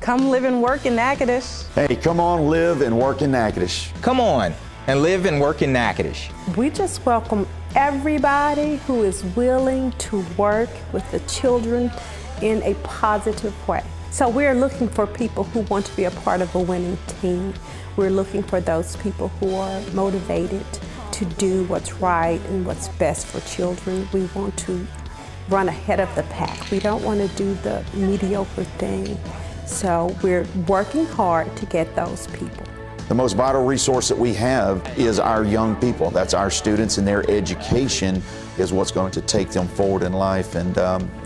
Come live and work in Natchitoches. Hey, come on, live and work in Natchitoches. Come on and live and work in Natchitoches. We just welcome everybody who is willing to work with the children in a positive way. So we're looking for people who want to be a part of a winning team. We're looking for those people who are motivated to do what's right and what's best for children. We want to run ahead of the pack. We don't want to do the mediocre thing. So we're working hard to get those people. The most vital resource that we have is our young people. That's our students, and their education is what's going to take them forward in life. And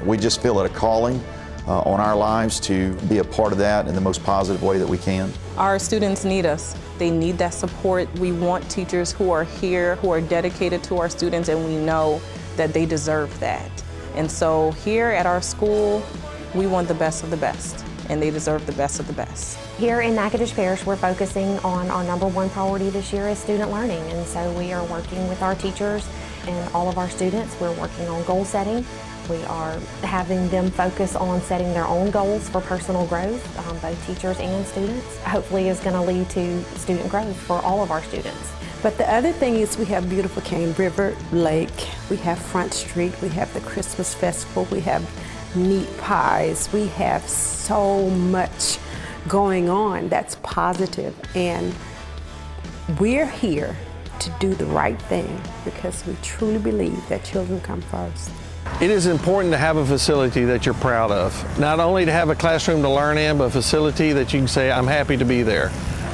we just feel it a calling on our lives to be a part of that in the most positive way that we can. Our students need us. They need that support. We want teachers who are here, who are dedicated to our students, and we know that they deserve that. And so here at our school, we want the best of the best, and they deserve the best of the best. Here in Natchitoches Parish, we're focusing on our #1 priority this year is student learning. And so we are working with our teachers and all of our students. We're working on goal setting. We are having them focus on setting their own goals for personal growth, both teachers and students. Hopefully is going to lead to student growth for all of our students. But the other thing is we have beautiful Cane River Lake, we have Front Street, we have the Christmas Festival, we have meat pies, we have so much going on that's positive, and we're here to do the right thing because we truly believe that children come first. It is important to have a facility that you're proud of. Not only to have a classroom to learn in, but a facility that you can say, I'm happy to be there.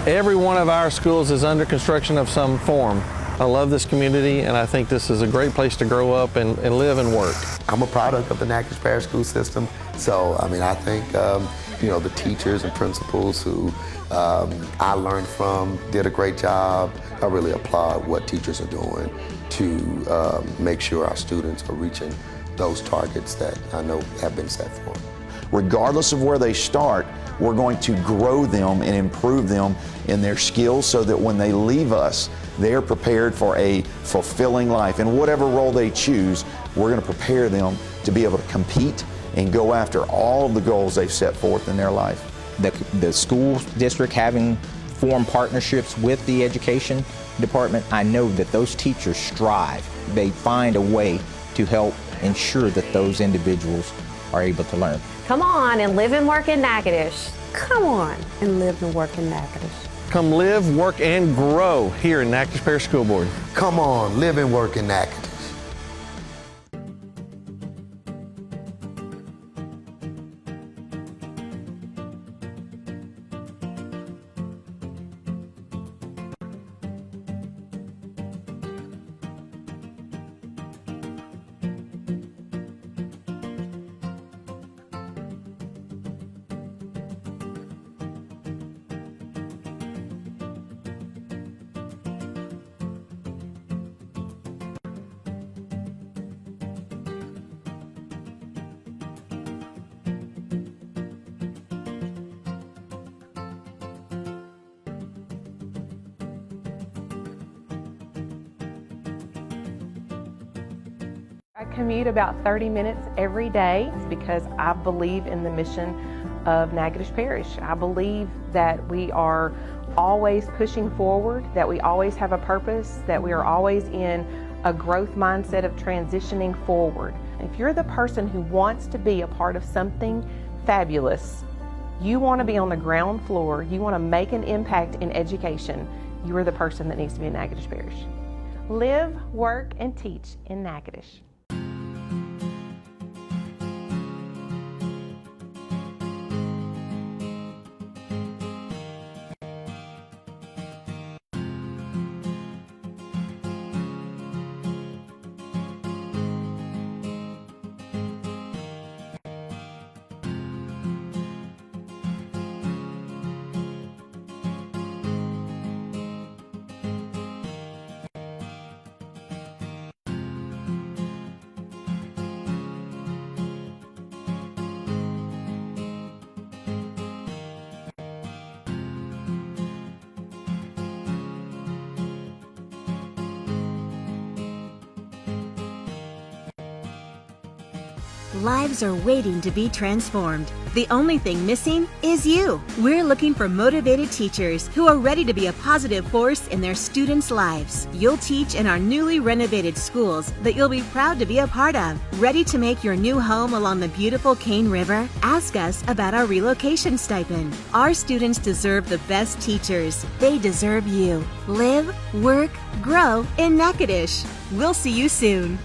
Every one of our schools is under construction of some form. I love this community, and I think this is a great place to grow up and live and work. I'm a product of the Natchitoches Parish school system, so I think the teachers and principals who I learned from did a great job. I really applaud what teachers are doing to make sure our students are reaching those targets that I know have been set for them. Regardless of where they start, we're going to grow them and improve them in their skills so that when they leave us, they're prepared for a fulfilling life. And whatever role they choose, we're going to prepare them to be able to compete and go after all of the goals they've set forth in their life. The school district having formed partnerships with the education department, I know that those teachers strive. They find a way to help ensure that those individuals are able to learn. Come on and live and work in Natchitoches. Come on and live and work in Natchitoches. Come live, work, and grow here in Natchitoches Parish School Board. Come on, live and work in Natchitoches. I commute about 30 minutes every day because I believe in the mission of Natchitoches Parish. I believe that we are always pushing forward, that we always have a purpose, that we are always in a growth mindset of transitioning forward. If you're the person who wants to be a part of something fabulous, you want to be on the ground floor, you want to make an impact in education, you are the person that needs to be in Natchitoches Parish. Live, work, and teach in Natchitoches. Lives are waiting to be transformed. The only thing missing is you. We're looking for motivated teachers who are ready to be a positive force in their students' lives. You'll teach in our newly renovated schools that you'll be proud to be a part of. Ready to make your new home along the beautiful Cane River? Ask us about our relocation stipend. Our students deserve the best teachers. They deserve you. Live, work, grow in Natchitoches. We'll see you soon.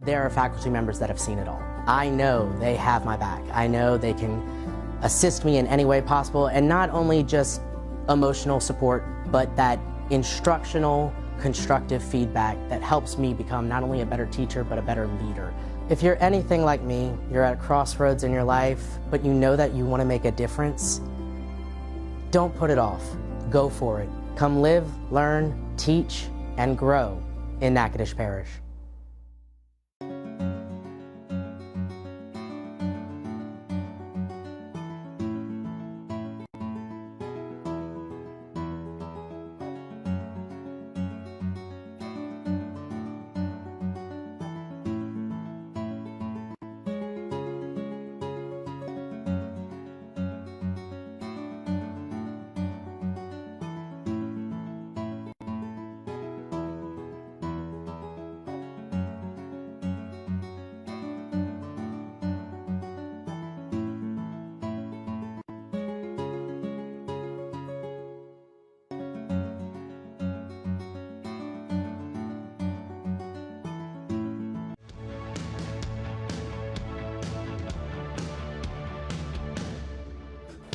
There are faculty members that have seen it all. I know they have my back. I know they can assist me in any way possible, and not only just emotional support, but that instructional, constructive feedback that helps me become not only a better teacher, but a better leader. If you're anything like me, you're at a crossroads in your life, but you know that you want to make a difference, don't put it off. Go for it. Come live, learn, teach, and grow in Natchitoches Parish.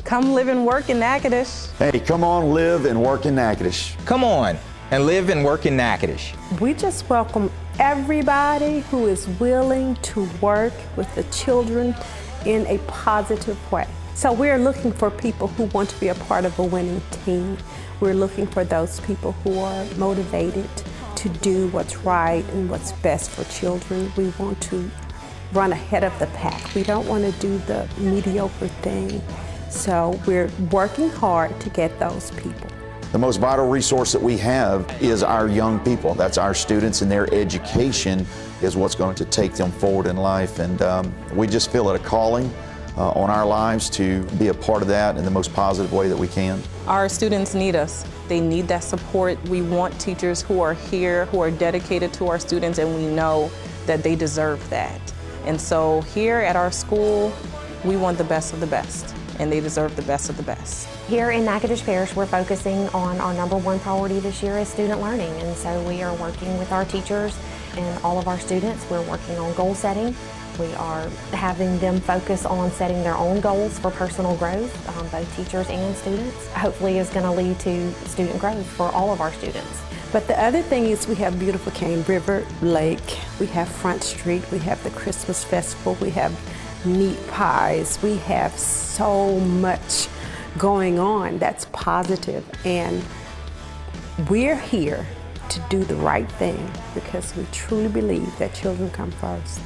Come live and work in Natchitoches. Hey, come on, live and work in Natchitoches. Come on and live and work in Natchitoches. We just welcome everybody who is willing to work with the children in a positive way. So we're looking for people who want to be a part of a winning team. We're looking for those people who are motivated to do what's right and what's best for children. We want to run ahead of the pack. We don't want to do the mediocre thing. So we're working hard to get those people. The most vital resource that we have is our young people. That's our students, and their education is what's going to take them forward in life. And we just feel it a calling on our lives to be a part of that in the most positive way that we can. Our students need us. They need that support. We want teachers who are here, who are dedicated to our students, and we know that they deserve that. And so here at our school, we want the best of the best, and they deserve the best of the best. Here in Natchitoches Parish, we're focusing on our #1 priority this year is student learning. And so we are working with our teachers and all of our students. We're working on goal setting. We are having them focus on setting their own goals for personal growth, both teachers and students. Hopefully is going to lead to student growth for all of our students. But the other thing is we have beautiful Cane River Lake, we have Front Street, we have the Christmas Festival, we have meat pies, we have so much going on that's positive, and we're here to do the right thing because we truly believe that children come first.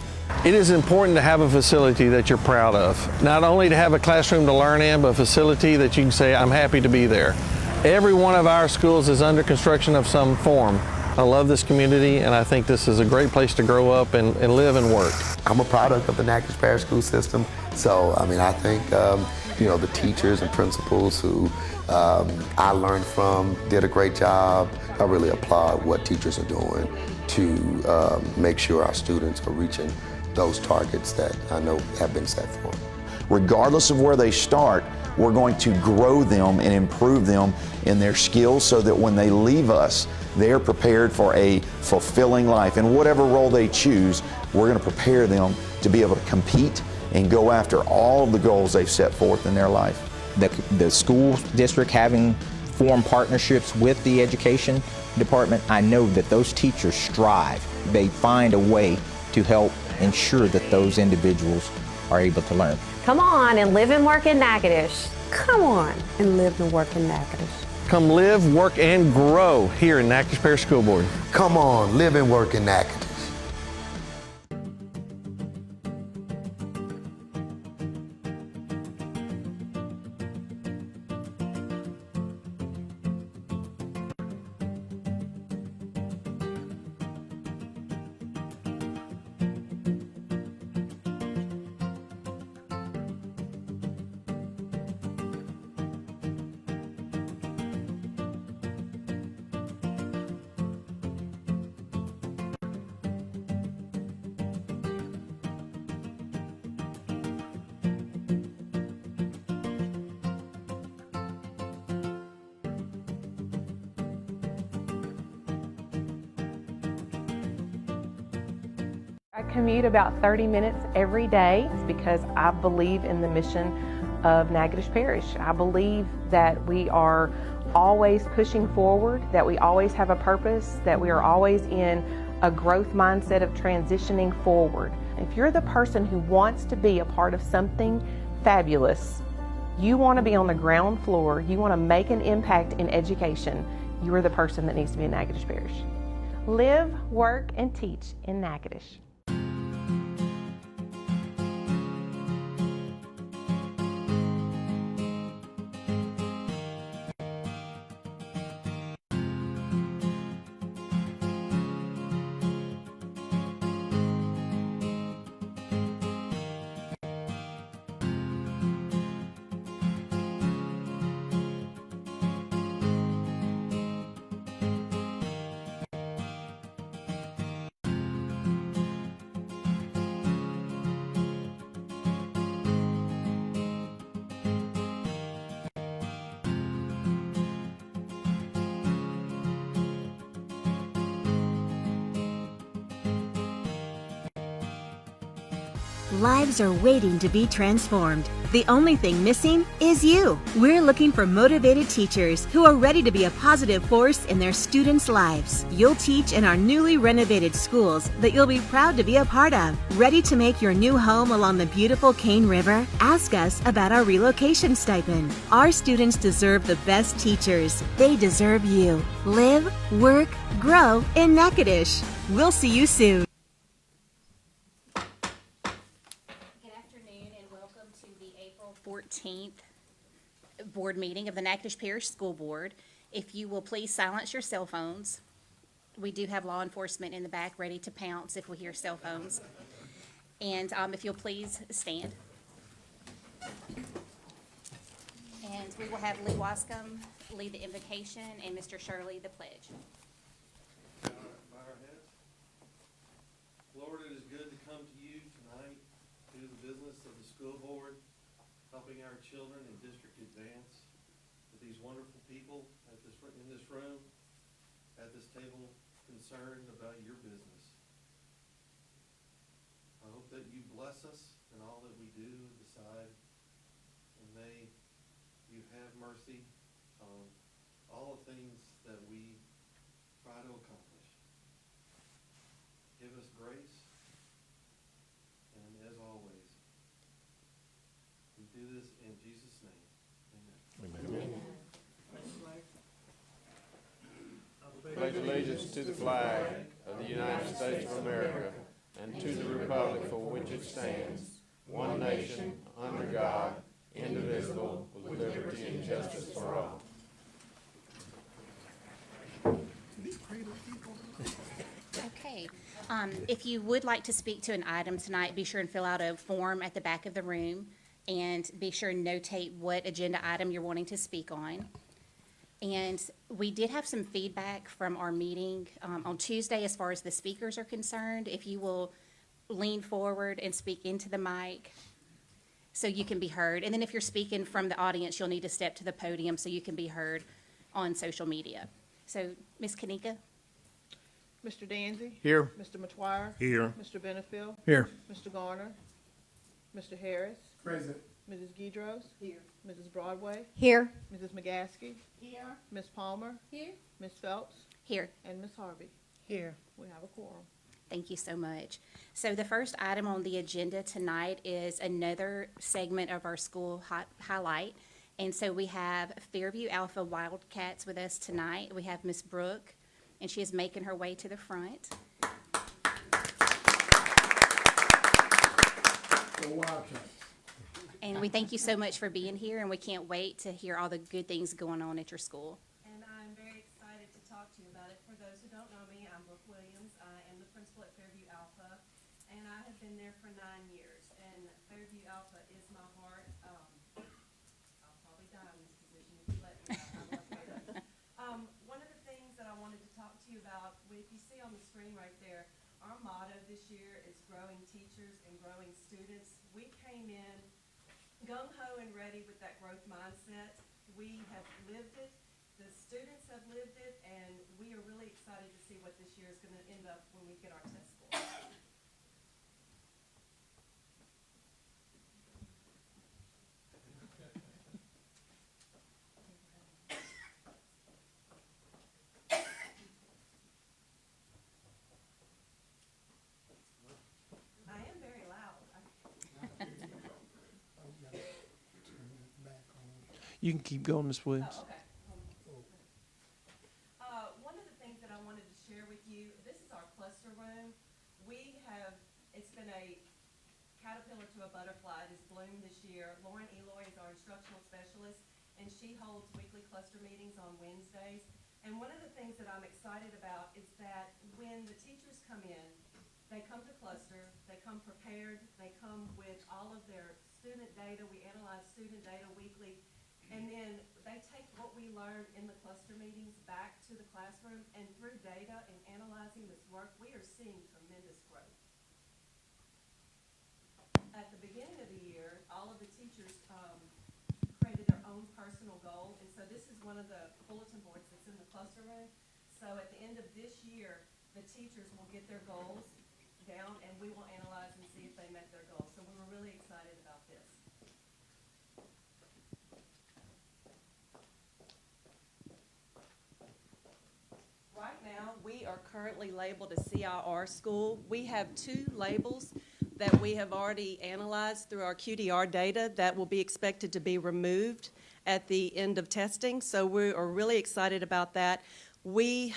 It is important to have a facility that you're proud of. Not only to have a classroom to learn in, but a facility that you can say, I'm happy to be there. Every one of our schools is under construction of some form. I love this community, and I think this is a great place to grow up and live and work. I'm a product of the Natchitoches Parish school system, so I think the teachers and principals who I learned from did a great job. I really applaud what teachers are doing to make sure our students are reaching those targets that I know have been set for them. regardless of where they start, we're going to grow them and improve them in their skills so that when they leave us, they're prepared for a fulfilling life. And whatever role they choose, we're going to prepare them to be able to compete and go after all of the goals they've set forth in their life. The school district having formed partnerships with the education department, I know that those teachers strive. They find a way to help ensure that those individuals are able to learn. Come on and live and work in Natchitoches. Come on and live and work in Natchitoches. Come live, work, and grow here in Natchitoches Parish School Board. Come on, live and work in Natchitoches. I commute about 30 minutes every day because I believe in the mission of Natchitoches Parish. I believe that we are always pushing forward, that we always have a purpose, that we are always in a growth mindset of transitioning forward. If you're the person who wants to be a part of something fabulous, you want to be on the ground floor, you want to make an impact in education, you are the person that needs to be in Natchitoches Parish. Live, work, and teach in Natchitoches. Lives are waiting to be transformed. The only thing missing is you. We're looking for motivated teachers who are ready to be a positive force in their students' lives. You'll teach in our newly renovated schools that you'll be proud to be a part of. Ready to make your new home along the beautiful Cane River? Ask us about our relocation stipend. Our students deserve the best teachers. They deserve you. Live, work, grow in Natchitoches. We'll see you soon. Good afternoon and welcome to the April 14th board meeting of the Natchitoches Parish School Board. If you will please silence your cell phones. We do have law enforcement in the back ready to pounce if we hear cell phones. And if you'll please stand. And we will have Lee Wascom lead the invocation and Mr. Shirley the pledge. Bow our heads. Lord, it is good to come to you tonight to do the business of the school board, helping our children in district advance with these wonderful people in this room, at this table, concerned about your business. I hope that you bless us in all that we do and decide, and may you have mercy on all the things that we try to accomplish. Give us grace, and as always, we do this in Jesus' name. Amen. Amen. I pledge allegiance to the flag of the United States of America and to the republic for which it stands, one nation, under God, indivisible, with liberty and justice for all. Okay. If you would like to speak to an item tonight, be sure and fill out a form at the back of the room and be sure and notate what agenda item you're wanting to speak on. And we did have some feedback from our meeting on Tuesday as far as the speakers are concerned. If you will lean forward and speak into the mic. so you can be heard. And then if you're speaking from the audience, you'll need to step to the podium so you can be heard on social media. So, Ms. Kanika? Mr. Danzy? Here. Mr. McGuire? Here. Mr. Benefield? Here. Mr. Garner? Mr. Harris? Present. Mrs. Guidros? Here. Mrs. Broadway? Here. Mrs. McGaskey? Here. Ms. Palmer? Here. Ms. Phelps? Here. And Ms. Harvey? Here. We have a quorum. Thank you so much. So the first item on the agenda tonight is another segment of our school highlight. And so we have Fairview Alpha Wildcats with us tonight. We have Miss Brooke, and she is making her way to the front. Go Wildcats. And we thank you so much for being here, and we can't wait to hear all the good things going on at your school. And I'm very excited to talk to you about it. For those who don't know me, I'm Brooke Williams. I am the principal at Fairview Alpha, and I have been there for 9 years. And Fairview Alpha is my heart. I'll probably die in this position if you let me. I love Fairview. One of the things that I wanted to talk to you about, if you see on the screen right there, our motto this year is growing teachers and growing students. We came in gung-ho and ready with that growth mindset. We have lived it, the students have lived it, and we are really excited to see what this year is going to end up when we get our test scores. I am very loud. You can keep going, Ms. Williams. Oh, okay. One of the things that I wanted to share with you, this is our cluster room. It's been a caterpillar to a butterfly. It has bloomed this year. Lauren Eloy is our instructional specialist, and she holds weekly cluster meetings on Wednesdays. And one of the things that I'm excited about is that when the teachers come in, they come to cluster, they come prepared, they come with all of their student data. We analyze student data weekly. And then they take what we learn in the cluster meetings back to the classroom, and through data and analyzing this work, we are seeing tremendous growth. At the beginning of the year, all of the teachers created their own personal goal, and so this is one of the bulletin boards that's in the cluster room. So at the end of this year, the teachers will get their goals down, and we will analyze and see if they met their goals. So we were really excited about this. Right now, we are currently labeled a CIR school. We have 2 labels that we have already analyzed through our QDR data that will be expected to be removed at the end of testing. So we are really excited about that. We,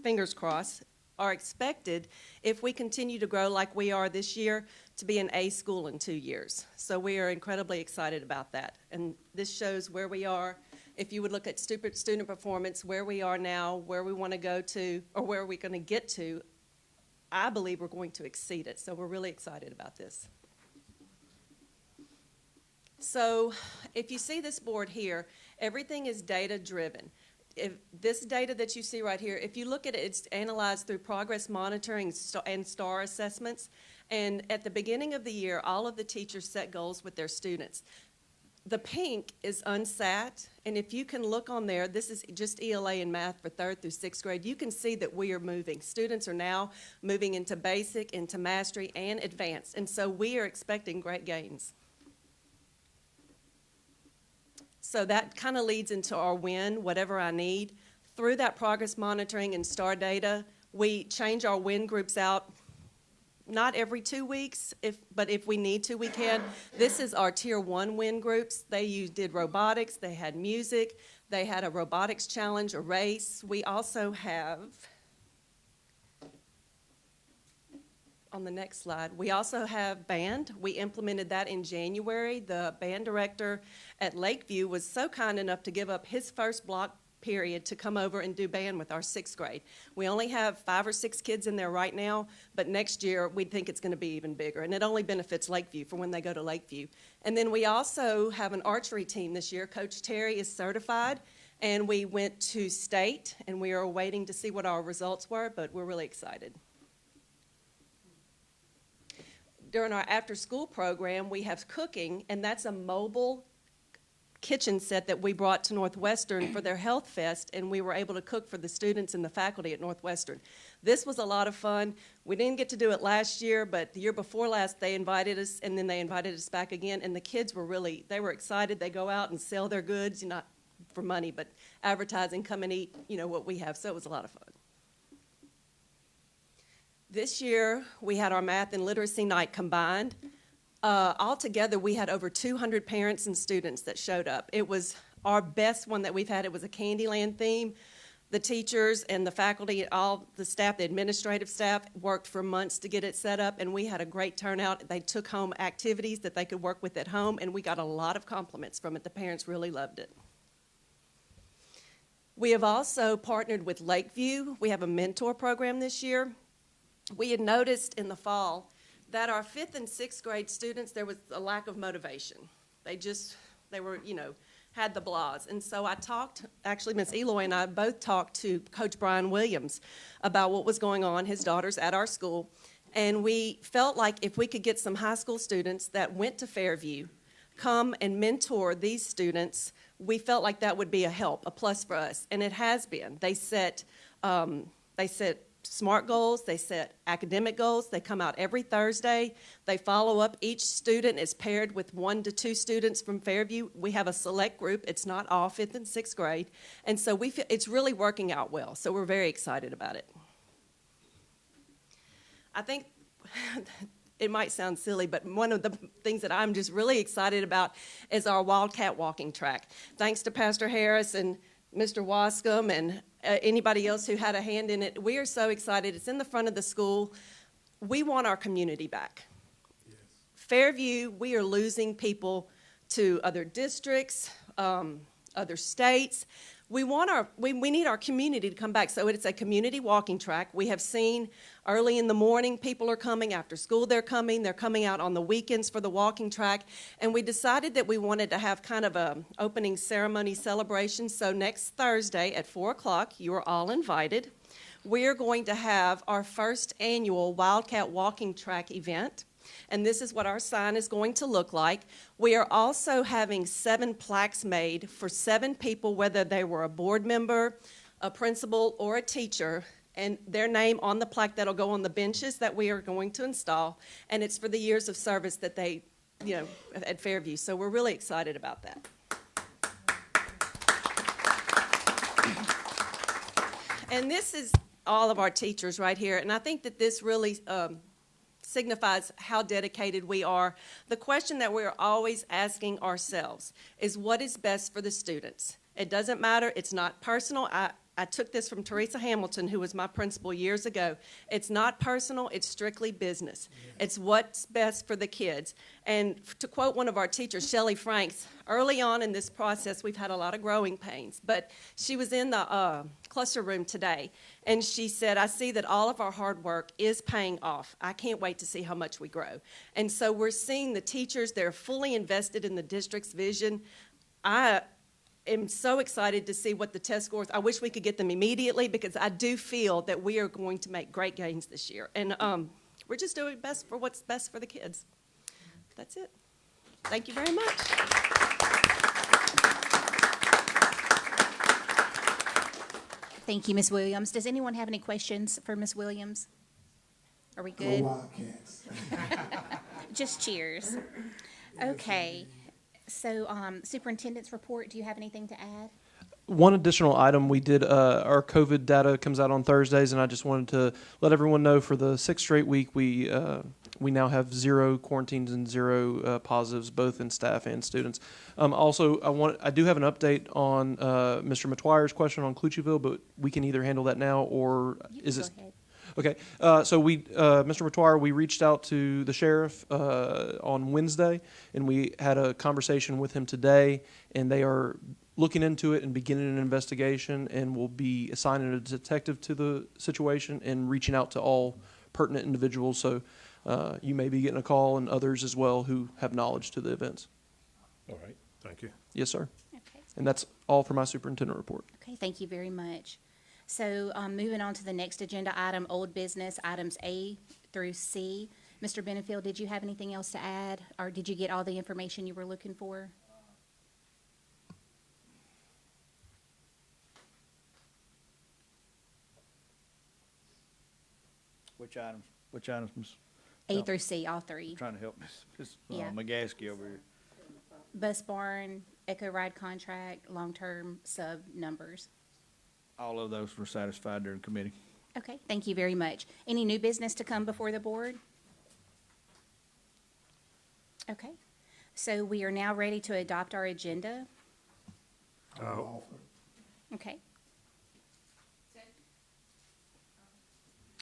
fingers crossed, are expected, if we continue to grow like we are this year, to be an A school in 2 years. So we are incredibly excited about that. And this shows where we are. If you would look at student performance, where we are now, where we want to go to, or where we're going to get to, I believe we're going to exceed it. So we're really excited about this. So if you see this board here, everything is data-driven. If this data that you see right here, if you look at it, it's analyzed through progress monitoring and STAR assessments. And at the beginning of the year, all of the teachers set goals with their students. The pink is unsat, and if you can look on there, this is just ELA and math for 3rd through 6th grade. You can see that we are moving. Students are now moving into basic, into mastery, and advanced, and so we are expecting great gains. So that kind of leads into our win, whatever I need. Through that progress monitoring and STAR data, we change our win groups out not every 2 weeks, but if we need to, we can. This is our Tier 1 win groups. They did robotics, they had music, they had a robotics challenge, a race. We also have, on the next slide, we also have band. We implemented that in January. The band director at Lakeview was so kind enough to give up his first block period to come over and do band with our 6th grade. We only have 5 or 6 kids in there right now, but next year we think it's going to be even bigger, and it only benefits Lakeview for when they go to Lakeview. And then we also have an archery team this year. Coach Terry is certified, and we went to state, and we are waiting to see what our results were, but we're really excited. during our after-school program, we have cooking, and that's a mobile kitchen set that we brought to Northwestern for their Health Fest, and we were able to cook for the students and the faculty at Northwestern. This was a lot of fun. We didn't get to do it last year, but the year before last, they invited us, and then they invited us back again, and the kids were they were excited. They go out and sell their goods, not for money, but advertising, come and eat, what we have, so it was a lot of fun. This year, we had our math and literacy night combined. Altogether, we had over 200 parents and students that showed up. It was our best one that we've had. It was a Candyland theme. The teachers and the faculty, all the staff, the administrative staff, worked for months to get it set up, and we had a great turnout. They took home activities that they could work with at home, and we got a lot of compliments from it. The parents really loved it. We have also partnered with Lakeview. We have a mentor program this year. We had noticed in the fall that our 5th and 6th grade students, there was a lack of motivation. They were, had the blahs. And so actually Ms. Eloy and I both talked to Coach Brian Williams about what was going on, his daughters at our school. And we felt like if we could get some high school students that went to Fairview, come and mentor these students, we felt like that would be a help, a plus for us. And it has been. They set SMART goals, they set academic goals, they come out every Thursday, they follow up. Each student is paired with 1 to 2 students from Fairview. We have a select group, it's not all 5th and 6th grade, and so we feel it's really working out well, so we're very excited about it. I think it might sound silly, but one of the things that I'm just really excited about is our Wildcat walking track. Thanks to Pastor Harris and Mr. Wascom and anybody else who had a hand in it. We are so excited. It's in the front of the school. We want our community back. Yes. Fairview, we are losing people to other districts, other states. We need our community to come back. So it's a community walking track. We have seen early in the morning people are coming, after school they're coming out on the weekends for the walking track. And we decided that we wanted to have kind of a opening ceremony celebration. So next Thursday at 4 o'clock, you are all invited. We are going to have our first annual Wildcat walking track event. And this is what our sign is going to look like. We are also having 7 plaques made for 7 people, whether they were a board member, a principal, or a teacher, and their name on the plaque that'll go on the benches that we are going to install. And it's for the years of service that they, at Fairview. So we're really excited about that. And this is all of our teachers right here. And I think that this really signifies how dedicated we are. The question that we're always asking ourselves is, what is best for the students? It doesn't matter. It's not personal. I took this from Teresa Hamilton, who was my principal years ago. It's not personal. It's strictly business. It's what's best for the kids. And to quote one of our teachers, Shelley Franks, early on in this process, we've had a lot of growing pains. But she was in the cluster room today, and she said, I see that all of our hard work is paying off. I can't wait to see how much we grow. And so we're seeing the teachers, they're fully invested in the district's vision. I am so excited to see what the test scores. I wish we could get them immediately, because I do feel that we are going to make great gains this year. And we're just doing best for what's best for the kids. That's it. Thank you very much. Thank you, Ms. Williams. Does anyone have any questions for Ms. Williams? Are we good? Go Wildcats. Just cheers. Okay. So, Superintendent's report, do you have anything to add? One additional item, we did, our COVID data comes out on Thursdays, and I just wanted to let everyone know for the 6th straight week, we now have 0 quarantines and 0 positives, both in staff and students. Also, I do have an update on Mr. McTwire's question on Clutcheville, but we can either handle that now, or is it? Okay, so Mr. McTwire, we reached out to the sheriff on Wednesday, and we had a conversation with him today, and they are looking into it and beginning an investigation, and will be assigning a detective to the situation and reaching out to all pertinent individuals. So you may be getting a call, and others as well who have knowledge to the events. All right, thank you. Yes, sir. Okay. And that's all for my superintendent report. Okay, thank you very much. So moving on to the next agenda item, old business, items A through C. Mr. Benefield, did you have anything else to add, or did you get all the information you were looking for? Which items? Which items, Ms.? A through C, all three. Trying to help Ms. Yeah. McGaskey over here. Bus barn, eco ride contract, long-term sub numbers. All of those were satisfied during committee. Okay, thank you very much. Any new business to come before the board? Okay, so we are now ready to adopt our agenda. Okay.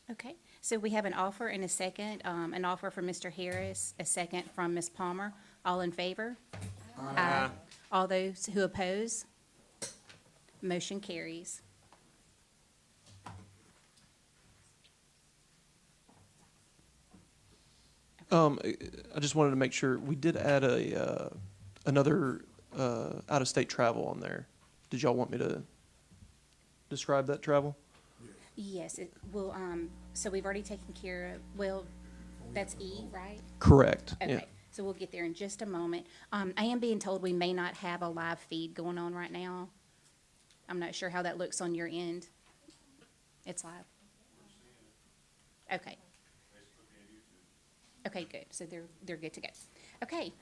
Okay, so we have an offer and a second, an offer from Mr. Harris, a second from Ms. Palmer. All in favor? Aye. All those who oppose? Motion carries. I just wanted to make sure, we did add another out-of-state travel on there. Did y'all want me to describe that travel? Yes, it will, so we've already taken care of, well, that's E, right? Correct. Okay, Yeah. so we'll get there in just a moment. I am being told we may not have a live feed going on right now. I'm not sure how that looks on your end. It's live? Okay. Okay, good, so they're good to go. Okay.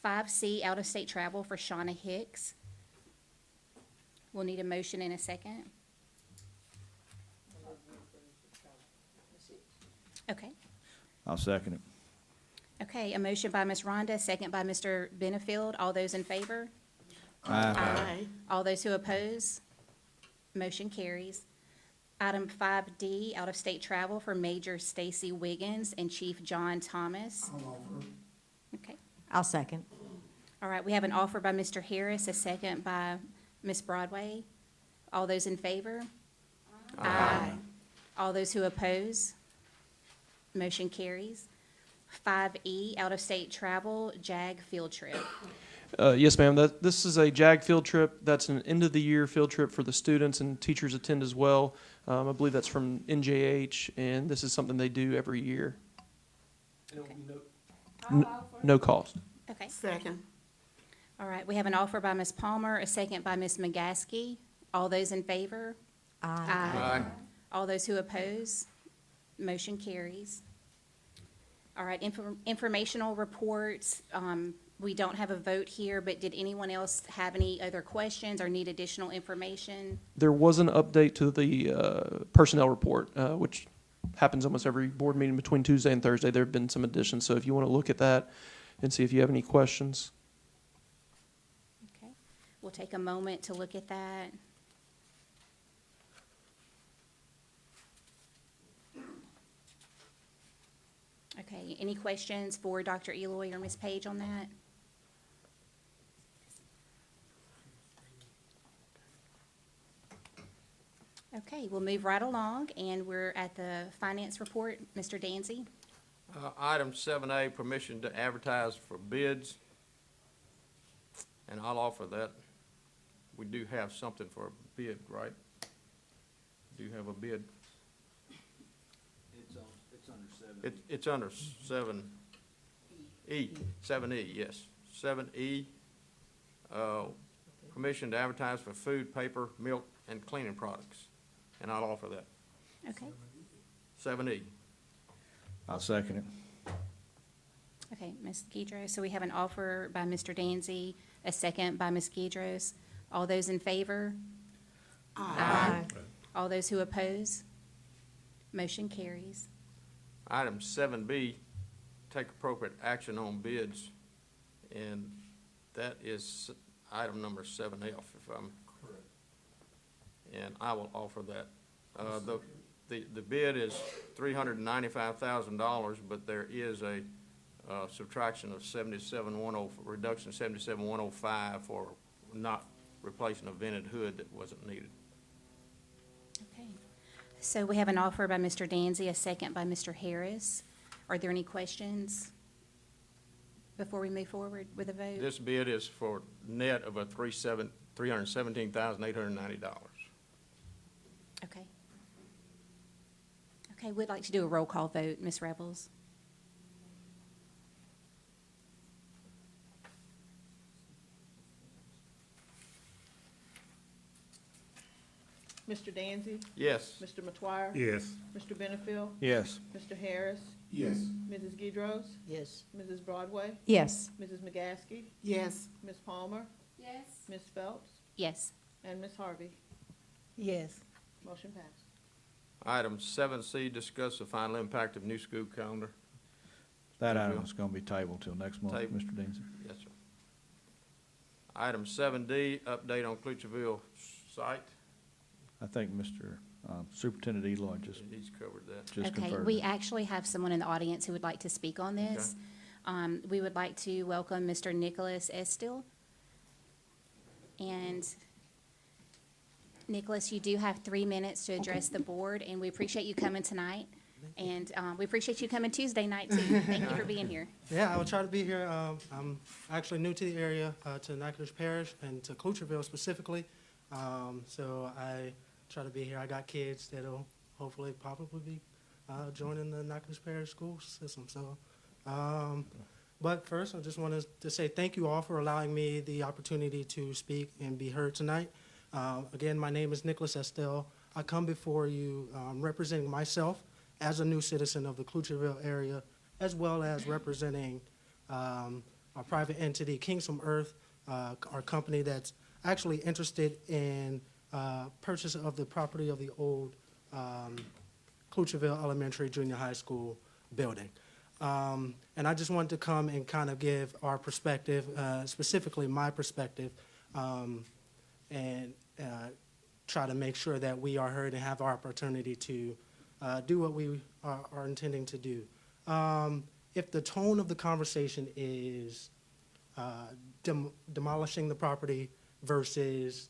5C, out-of-state travel for Shauna Hicks. We'll need a motion in a second. Okay. I'll second it. Okay, a motion by Ms. Rhonda, second by Mr. Benefield. All those in favor? Aye. All those who oppose? Motion carries. Item 5D, out-of-state travel for Major Stacy Wiggins and Chief John Thomas. Okay. I'll second. All right, we have an offer by Mr. Harris, a second by Ms. Broadway. All those in favor? Aye. All those who oppose? Motion carries. 5E, out-of-state travel, JAG field trip. Yes, ma'am. This is a JAG field trip. That's an end-of-the-year field trip for the students, and teachers attend as well. I believe that's from NJH, and this is something they do every year. Okay. No cost. Okay. Second. All right, we have an offer by Ms. Palmer, a second by Ms. McGaskey. All those in favor? Aye. All those who oppose? Motion carries. All right, informational reports. We don't have a vote here, but did anyone else have any other questions or need additional information? There was an update to the personnel report, which happens almost every board meeting between Tuesday and Thursday. There have been some additions, so if you want to look at that and see if you have any questions. Okay, we'll take a moment to look at that. Okay, any questions for Dr. Eloy or Ms. Page on that? Okay, we'll move right along, and we're at the finance report. Mr. Danzy? Item 7A, permission to advertise for bids. And I'll offer that. We do have something for a bid, right? Do have a bid. It's under 7E, 7E, yes. 7E, permission to advertise for food, paper, milk, and cleaning products. And I'll offer that. Okay. 7E. I'll second it. Okay, Ms. Guidros, so we have an offer by Mr. Danzy, a second by Ms. Guidros. All those in favor? Aye. All those who oppose? Motion carries. Item 7B, take appropriate action on bids, and that is item number 7F, if I'm correct. And I will offer that. The bid is $395,000, but there is a subtraction of reduction 77,105 for not replacing a vented hood that wasn't needed. Okay. So we have an offer by Mr. Danzy, a second by Mr. Harris. Are there any questions before we move forward with a vote? This bid is for net of a $317,890. Okay. Okay, we'd like to do a roll call vote. Ms. Rebels? Mr. Danzy? Yes. Mr. Matoir? Yes. Mr. Benefiel? Yes. Mr. Harris? Yes. Mrs. Gidros? Yes. Mrs. Broadway? Yes. Mrs. McGaskey? Yes. Ms. Palmer? Yes. Ms. Phelps? Yes. And Ms. Harvey? Yes. Motion passed. Item 7C, discuss the final impact of new school calendar. That Thank you. item is going to be tabled till next month, Table. Mr. Deanson. Yes, sir. Item 7D, update on Clutcherville site. I think Mr. Superintendent Eloy just He's covered that. Okay, confirmed we it. actually have someone in the audience who would like to speak on this. We would like to welcome Mr. Nicholas Estill. And Nicholas, you do have 3 minutes to address the board, and we appreciate you coming tonight. And we appreciate you coming Tuesday night, too. Thank you for being here. Yeah, I will try to be here. I'm actually new to the area, to Natchitoches Parish and to Clutcherville specifically. So I try to be here. I got kids that'll hopefully probably be joining the Natchitoches Parish school system. So, but first, I just wanted to say thank you all for allowing me the opportunity to speak and be heard tonight. Again, my name is Nicholas Estelle. I come before you representing myself as a new citizen of the Clutcherville area, as well as representing our private entity, Kingston Earth, our company that's actually interested in purchase of the property of the old Clutcherville Elementary Junior High School building. And I just wanted to come and kind of give our perspective, specifically my perspective, and try to make sure that we are heard and have our opportunity to do what we are intending to do. If the tone of the conversation is demolishing the property versus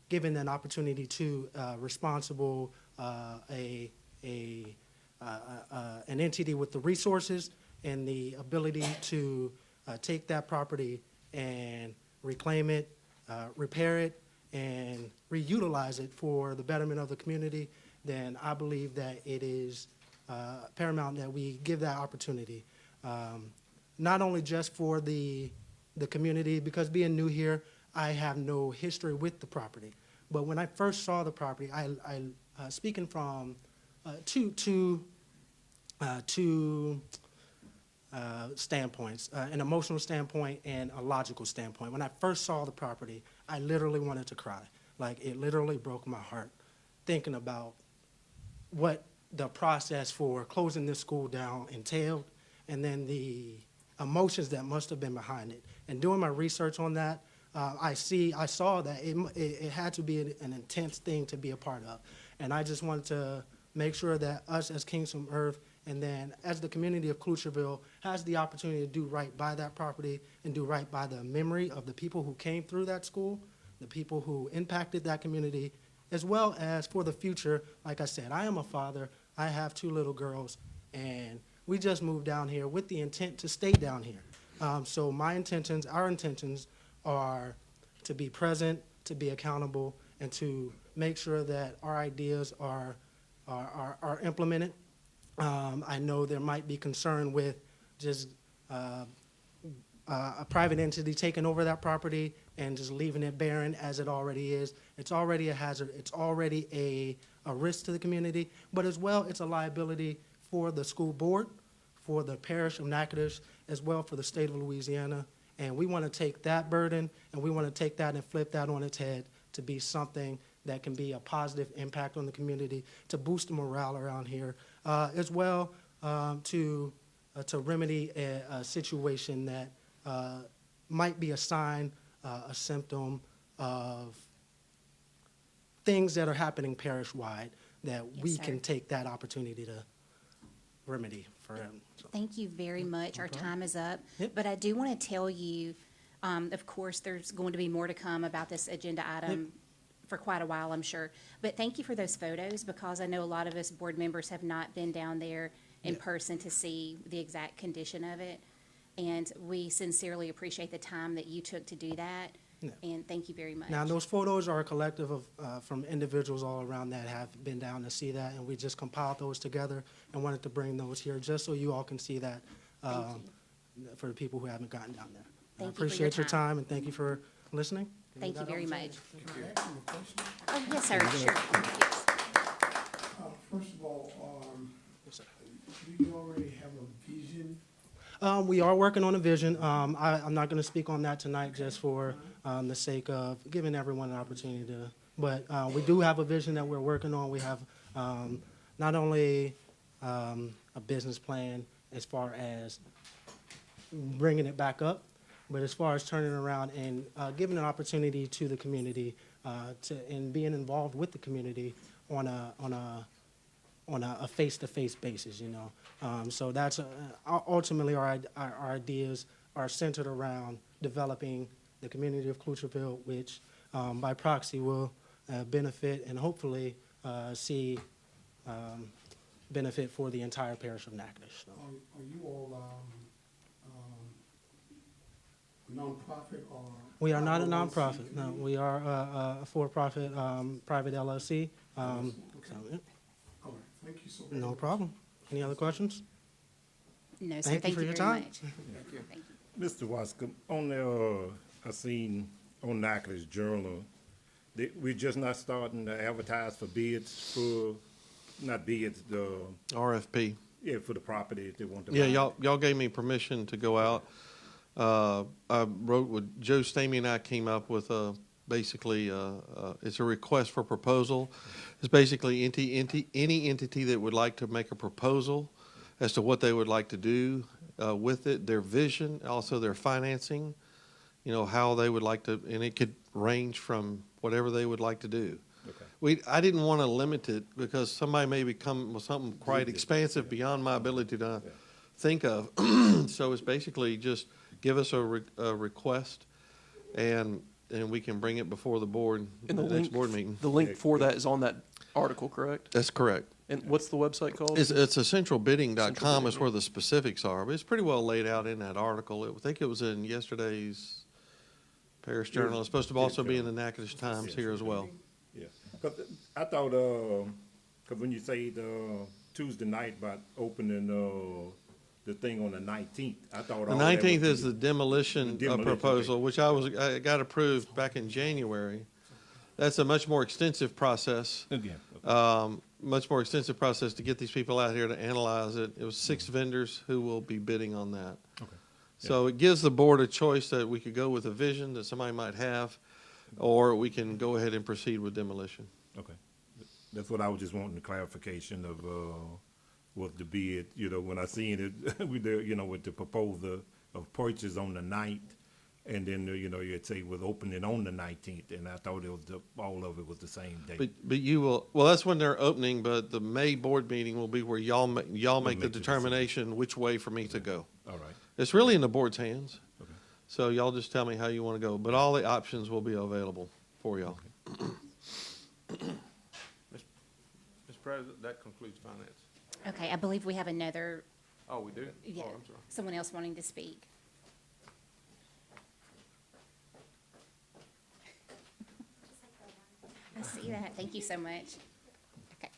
giving an opportunity to responsible an entity with the resources and the ability to take that property and reclaim it, repair it, and reutilize it for the betterment of the community, then I believe that it is paramount that we give that opportunity. Not only just for the community, because being new here, I have no history with the property. But when I first saw the property, I speaking from two standpoints, an emotional standpoint and a logical standpoint. When I first saw the property, I literally wanted to cry. Like, it literally broke my heart thinking about what the process for closing this school down entailed, and then the emotions that must have been behind it. And doing my research on that, I saw that it had to be an intense thing to be a part of. And I just wanted to make sure that us as Kingston Earth, and then as the community of Clutcherville, has the opportunity to do right by that property and do right by the memory of the people who came through that school, the people who impacted that community, as well as for the future. Like I said, I am a father. I have 2 little girls, and we just moved down here with the intent to stay down here. So my intentions, our intentions, are to be present, to be accountable, and to make sure that our ideas are implemented. I know there might be concern with just a private entity taking over that property and just leaving it barren as it already is. It's already a hazard. It's already a risk to the community, but as well, it's a liability for the school board, for the parish of Natchitoches, as well for the state of Louisiana. And we want to take that burden, and we want to take that and flip that on its head to be something that can be a positive impact on the community, to boost the morale around here, as well to remedy a situation that might be a sign, a symptom of things that are happening parish-wide that we can take that opportunity to remedy for him. So. Thank you very much. Our time is up. Yep. But I do want to tell you, of course, there's going to be more to come about this agenda item for quite a while, I'm sure. But thank you for those photos, because I know a lot of us board members have not been down there in person to see the exact condition of it. And we sincerely appreciate the time that you took to do that. Yeah. And thank you very much. Now, those photos are a collective of from individuals all around that have been down to see that, and we just compiled those together and wanted to bring those here just so you all can see that for the people who haven't gotten down there. I Thank you for your appreciate your time. time, and thank you for listening. Thank you very much. Oh, yes, sir, sure. Yes. First of all, do you already have a vision? We are working on a vision. I'm not going to speak on that tonight just for the sake of giving everyone an opportunity to, but we do have a vision that we're working on. We have not only a business plan as far as bringing it back up, but as far as turning around and giving an opportunity to the community and being involved with the community on a face-to-face basis, you know. So that's ultimately our ideas are centered around developing the community of Clutcherville, which by proxy will benefit and hopefully see benefit for the entire parish of Natchitoches. So. Are you all nonprofit or? We are not a nonprofit. No, we are a for-profit private LLC. Okay. So, yeah. All right, thank you so much. No problem. Any other questions? No, sir, Thank you for your time. much. Thank you. Mr. Wasker, on the, I seen on Natchitoches Journal, we're just not starting to advertise for bids for, not bids, the, RFP. yeah, for the property if they want to buy. Yeah, y'all gave me permission to go out. I wrote with Joe Stamey and I came up with basically it's a request for proposal. It's basically any entity that would like to make a proposal as to what they would like to do with it, their vision, also their financing, you know, how they would like to, and it could range from whatever they would like to do. Okay. I didn't want to limit it because somebody may come with something quite expansive beyond my ability to think of. So it's basically just give us a request, and we can bring it before the board in the next board meeting. The link for that is on that article, correct? That's correct. And what's the website called? It's centralbidding.com is where the specifics are, but it's pretty well laid out in that article. I think it was in yesterday's Parish Journal. It's supposed to also be in the Natchitoches Times here as well. Yeah, because I thought, because when you say the Tuesday night about opening the thing on the 19th, I thought The all that 19th was is the demolition proposal, which I got approved back in January. That's a much more extensive process. Again. Much more extensive process to get these people out here to analyze it. It was 6 vendors who will be bidding on that. Okay. So it gives the board a choice that we could go with a vision that somebody might have, or we can go ahead and proceed with demolition. Okay. That's what I was just wanting, a clarification of, with the bid, you know, when I seen it, with the, you know, with the proposal of purchase on the 9th, and then, you know, you'd say with opening on the 19th, and I thought it was all of it was the same day. But you will, well, that's when they're opening, but the May board meeting will be where y'all make the determination which way for me to go. All right. It's really in the board's hands. Okay. So y'all just tell me how you want to go, but all the options will be available for y'all. Mr. President, that concludes finance. Okay, I believe we have another, Oh, we do? yeah, Oh, I'm sorry. someone else wanting to speak. I see that. Thank you so much. Okay.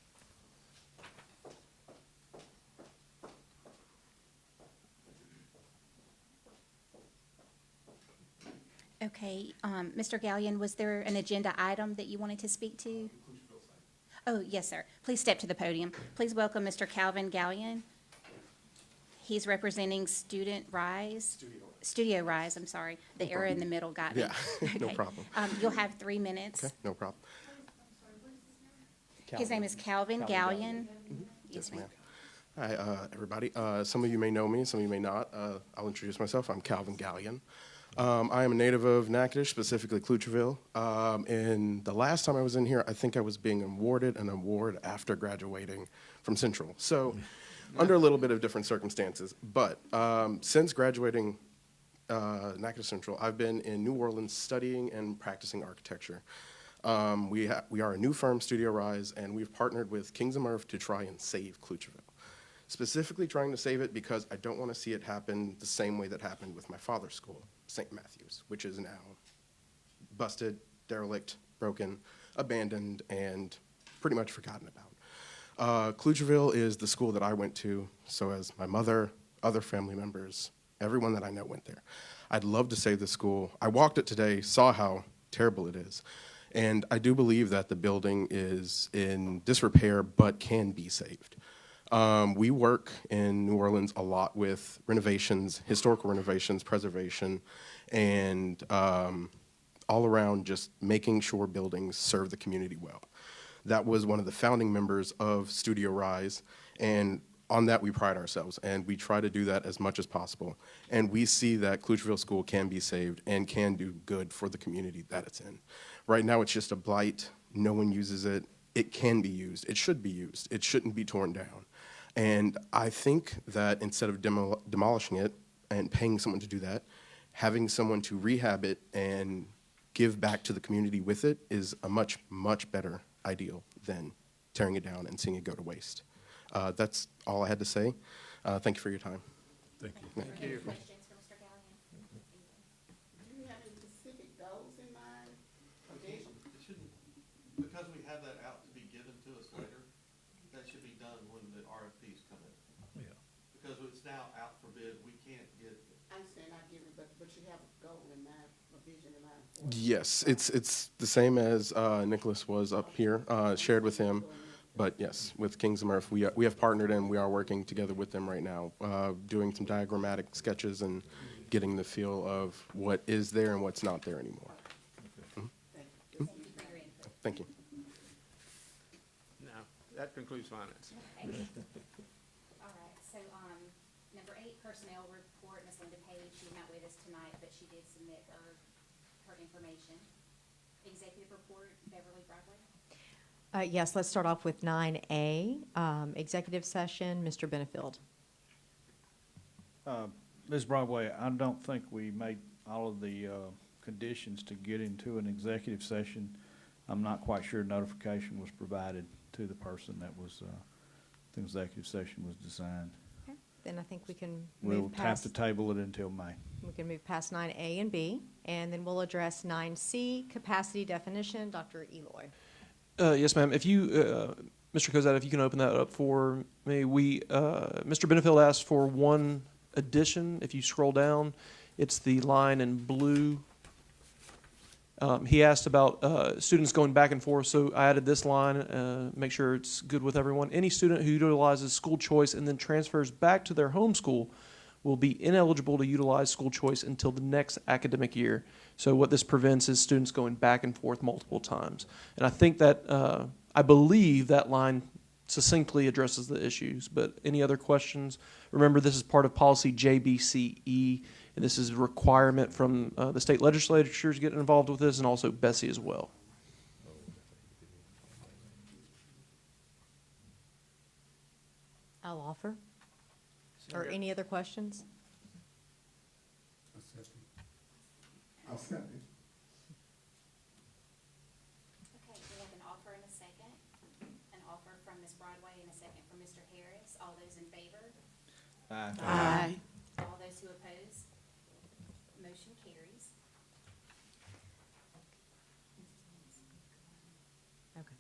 Okay, Mr. Gallion, was there an agenda item that you wanted to speak to? Oh, yes, sir. Please step to the podium. Please welcome Mr. Calvin Gallion. He's representing Student Rise. Studio Rise, I'm sorry. The error in the middle got me. Yeah, no Okay. problem. You'll have 3 minutes. Okay, no problem. His name is Calvin Gallion. Yes, ma'am. Hi, everybody. Some of you may know me, some of you may not. I'll introduce myself. I'm Calvin Gallion. I am a native of Natchitoches, specifically Clutcherville. And the last time I was in here, I think I was being awarded an award after graduating from Central. So under a little bit of different circumstances. But since graduating Natchitoches Central, I've been in New Orleans studying and practicing architecture. We are a new firm, Studio Rise, and we've partnered with Kings of Murph to try and save Clutcherville. specifically trying to save it because I don't want to see it happen the same way that happened with my father's school, St. Matthew's, which is now busted, derelict, broken, abandoned, and pretty much forgotten about. Klugerville is the school that I went to, so as my mother, other family members, everyone that I know went there. I'd love to save the school. I walked it today, saw how terrible it is, and I do believe that the building is in disrepair but can be saved. We work in New Orleans a lot with renovations, historical renovations, preservation, and all around just making sure buildings serve the community well. That was one of the founding members of Studio Rise, and on that we pride ourselves, and we try to do that as much as possible. And we see that Klugerville School can be saved and can do good for the community that it's in. Right now it's just a blight. No one uses it. It can be used. It should be used. It shouldn't be torn down. And I think that instead of demolishing it and paying someone to do that, having someone to rehab it and give back to the community with it is a much, much better ideal than tearing it down and seeing it go to waste. That's all I had to say. Thank you for your time. Thank you. Thank you. Questions for Mr. Gallion? Do you have any specific goals in mind or vision? It shouldn't, because we have that out to be given to us later, that should be done when the RFPs come in. Yeah. Because it's now out for bid, we can't get. I understand I give it, but you have a goal in mind, a vision in mind. For it. Yes, it's the same as Nicholas was up here, shared with him. But yes, with Kings of Murph, we have partnered and we are working together with them right now, doing some diagrammatic sketches and getting the feel of what is there and what's not there anymore. Mm-hmm. Thank you. Now, that concludes finance. All right, so, number 8, personnel report, Ms. Linda Page, she's not with us tonight, but she did submit her information. Executive report, Beverly Broadway. Yes, let's start off with 9A, executive session, Mr. Benefield. Ms. Broadway, I don't think we made all of the conditions to get into an executive session. I'm not quite sure notification was provided to the person that was, the executive session was designed. Okay. Then I think we can We'll move have past. to table it until May. We can move past 9A and B, and then we'll address 9C, capacity definition, Dr. Eloy. Yes, ma'am. If you, Mr. Cozad, if you can open that up for me. Mr. Benefield asked for one addition. If you scroll down, it's the line in blue. He asked about students going back and forth, so I added this line, make sure it's good with everyone. Any student who utilizes school choice and then transfers back to their home school will be ineligible to utilize school choice until the next academic year. So what this prevents is students going back and forth multiple times. And I think that, I believe that line succinctly addresses the issues, but any other questions? Remember, this is part of policy JBCE, and this is a requirement from the state legislatures getting involved with this, and also Bessie as well. I'll offer. Or any other questions? I'll second. Okay, we have an offer and a second. An offer from Ms. Broadway and a second from Mr. Harris. All those in favor? Aye. All those who oppose? Motion carries. Okay.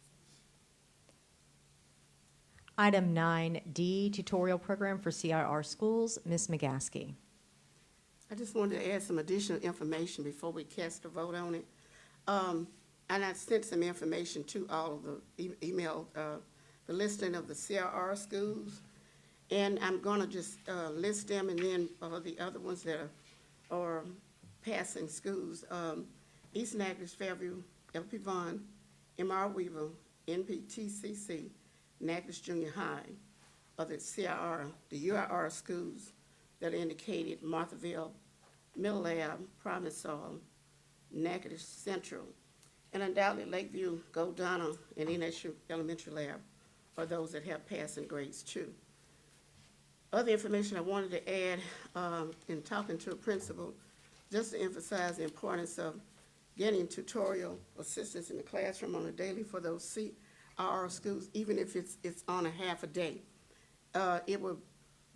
Item 9D, tutorial program for CIR schools, Ms. McGaskey. I just wanted to add some additional information before we cast a vote on it. And I sent some information to all of the email, the listing of the CRR schools. And I'm gonna just list them, and then the other ones that are passing schools. East Natchitoches, Fairview, LP Vaughan, MR Weaver, NPTCC, Natchitoches Junior High, are the CIR, the UIR schools that are indicated: Marthaville, Middle Lab, Provincetown, Natchitoches Central, and undoubtedly Lakeview, Goldonna, and NSU Elementary Lab are those that have passing grades too. Other information I wanted to add in talking to a principal, just to emphasize the importance of getting tutorial assistance in the classroom on a daily for those CRR schools, even if it's on a half a day. it will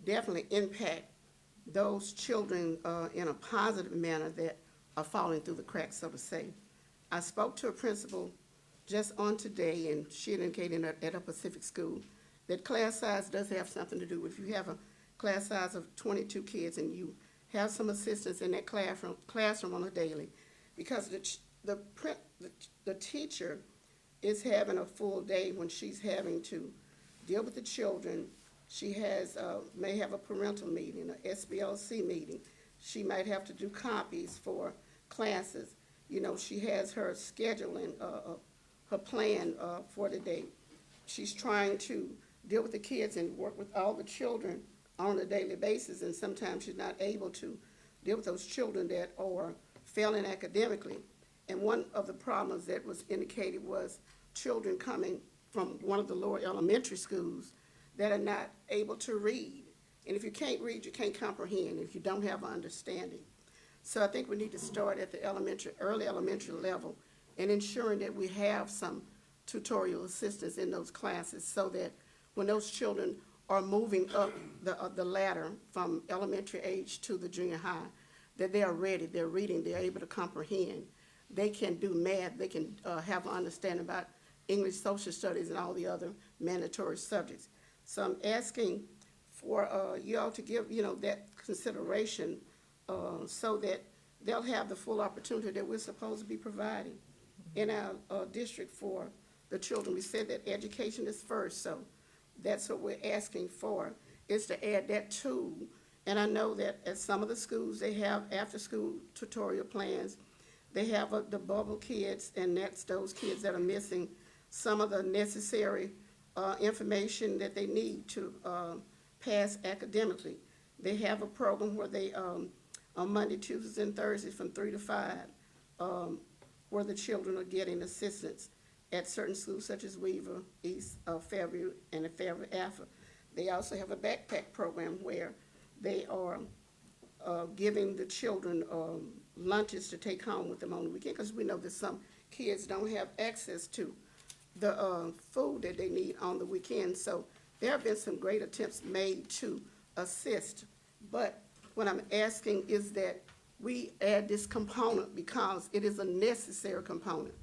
definitely impact those children in a positive manner that are falling through the cracks, so to say. I spoke to a principal just on today, and she indicated at a Pacific school that class size does have something to do with, if you have a class size of 22 kids and you have some assistance in that classroom on a daily, because the teacher is having a full day when she's having to deal with the children. She has may have a parental meeting, an SBLC meeting. She might have to do copies for classes. You know, she has her scheduling, her plan for the day. She's trying to deal with the kids and work with all the children on a daily basis, and sometimes she's not able to deal with those children that are failing academically. And one of the problems that was indicated was children coming from one of the lower elementary schools that are not able to read. And if you can't read, you can't comprehend if you don't have an understanding. So I think we need to start at the early elementary level and ensuring that we have some tutorial assistance in those classes so that when those children are moving up the ladder from elementary age to the junior high, that they are ready, they're reading, they're able to comprehend. They can do math, they can have an understanding about English, social studies, and all the other mandatory subjects. So I'm asking for you all to give, that consideration so that they'll have the full opportunity that we're supposed to be providing in our district for the children. We said that education is first, so that's what we're asking for, is to add that tool. And I know that at some of the schools, they have after-school tutorial plans. They have the bubble kids, and that's those kids that are missing some of the necessary information that they need to pass academically. They have a program where they, on Monday, Tuesdays, and Thursdays from 3 to 5, where the children are getting assistance at certain schools such as Weaver, East, Fairview, and Fairview Alpha. They also have a backpack program where they are giving the children lunches to take home with them on the weekend, because we know that some kids don't have access to the food that they need on the weekend. So there have been some great attempts made to assist, but what I'm asking is that we add this component because it is a necessary component.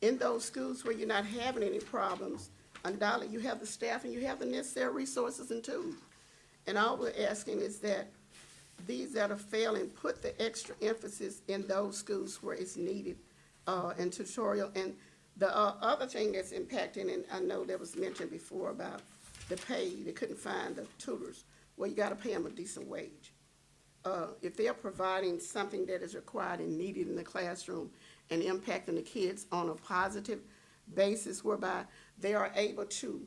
In those schools where you're not having any problems, undoubtedly you have the staff and you have the necessary resources and tools. And all we're asking is that these that are failing put the extra emphasis in those schools where it's needed in tutorial. And the other thing that's impacting, and I know that was mentioned before about the pay, they couldn't find the tutors. Well, you got to pay them a decent wage. If they're providing something that is required and needed in the classroom and impacting the kids on a positive basis whereby they are able to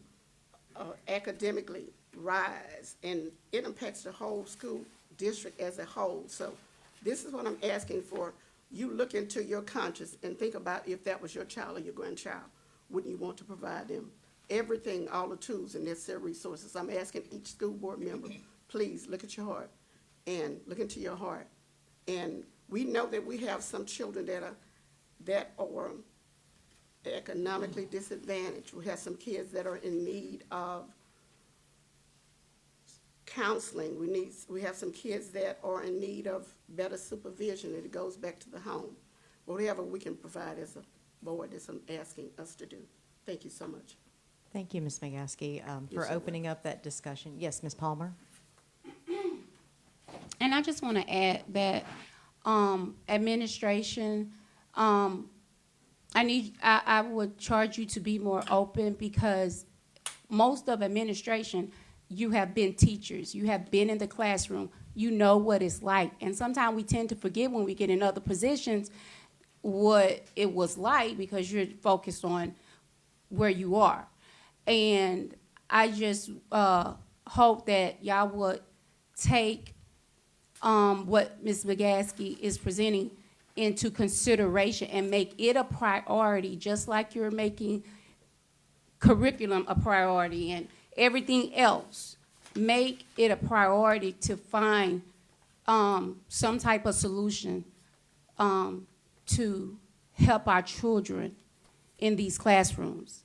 academically rise, and it impacts the whole school district as a whole. So this is what I'm asking for. You look into your conscience and think about if that was your child or your grandchild. Wouldn't you want to provide them everything, all the tools and necessary resources? I'm asking each school board member, please look at your heart and look into your heart. And we know that we have some children that are economically disadvantaged. We have some kids that are in need of counseling. We have some kids that are in need of better supervision, and it goes back to the home. Whatever we can provide as a board, that's what I'm asking us to do. Thank you so much. Thank you, Ms. McGaskey, for opening up that discussion. Yes, Ms. Palmer. And I just want to add that administration, I would charge you to be more open, because most of administration, you have been teachers, you have been in the classroom, you know what it's like. And sometimes we tend to forget when we get in other positions what it was like, because you're focused on where you are. And I just hope that y'all would take what Ms. McGaskey is presenting into consideration and make it a priority, just like you're making curriculum a priority and everything else. Make it a priority to find some type of solution to help our children in these classrooms.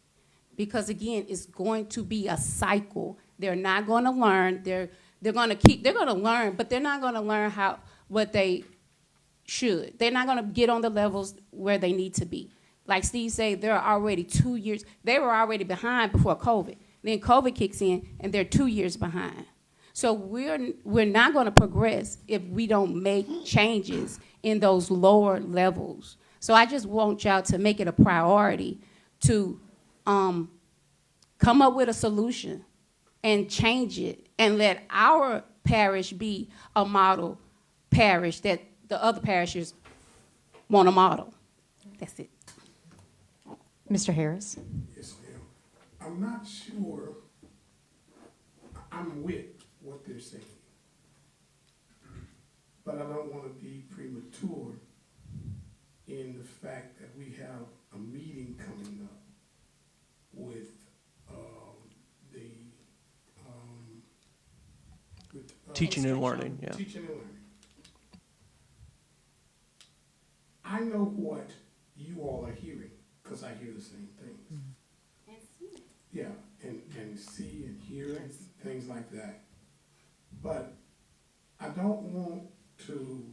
Because again, it's going to be a cycle. They're not going to learn. They're going to learn, but they're not going to learn what they should. They're not going to get on the levels where they need to be. Like Steve said, they're already 2 years. They were already behind before COVID. Then COVID kicks in, and they're 2 years behind. So we're not going to progress if we don't make changes in those lower levels. So I just want y'all to make it a priority to come up with a solution and change it and let our parish be a model parish that the other parishes want to model. That's it. Mr. Harris? Yes, ma'am. I'm not sure I'm with what they're saying, but I don't want to be premature in the fact that we have a meeting coming up with teaching and learning. Yeah. Teaching and learning. I know what you all are hearing because I hear the same things. And see. Yeah, and see and hear and things like that. But I don't want to